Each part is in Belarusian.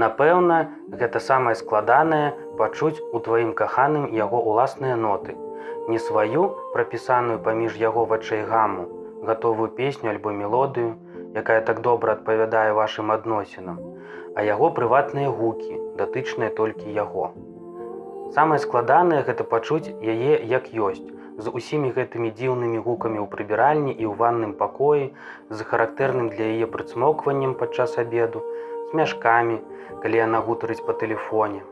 Напэўна, гэта самае складанае пачуць у тваім каханым яго ўласныя ноты. Не сваю, прапісаную паміж яго вачэй гаму, гатовую песню альбо мелодыю, якая так добра адпавядае вашым адносінам, а яго прыватныя гукі, датычныя толькі яго. Самае складанае гэта пачуць яе як ёсць, з усімі гэтымі дзіўнымі гукамі ў прыбіральні і ў ванным пакоі, з характэрным для яе прыцмокваннем падчас абеду, смяшкамі, калі яна гутарыць па тэлефоне.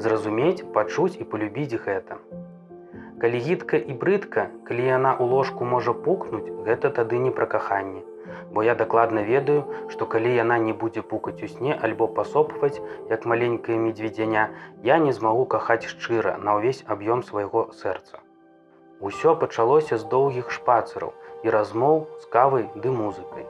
Зразумець, пачуць і палюбіць гэта. Калі гідка і брыдка, калі яна ў ложку можа пукнуць, гэта тады не пра каханне. Бо я дакладна ведаю, што калі яна не будзе пукаць у сне альбо пасопваць, як маленькае медведзяня, я не змагу кахаць шчыра на ўвесь аб'ём свайго сэрца. Усё пачалося з доўгіх шпацыраў і размоў з кавай ды музыкай.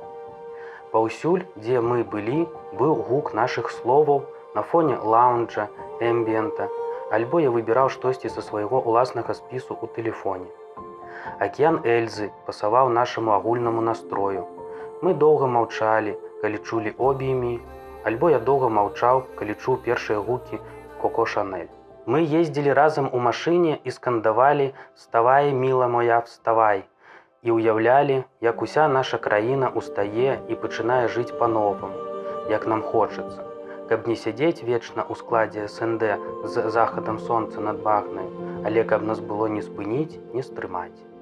Паўсюль, дзе мы былі, быў гук нашых словаў на фоне лаунджа, эмбіента, альбо я выбіраў штосьці са свайго ўласнага спісу ў тэлефоне. Акіян Эльзы пасаваў нашаму агульнаму настрою. Мы доўга маўчалі, калі чулі обіймі, альбо я доўга маўчаў, калі чуў першыя гукі Коко Шанель. Мы ездзілі разам у машыне і скандавалі «Вставай, міла моя, вставай» і ўяўлялі, як уся наша краіна устае і пачынае жыць па-новаму, як нам хочацца, каб не сядзець вечна ў складзе СНД з захадам сонца над Багнаю, але каб нас было не спыніць, не стрымаць.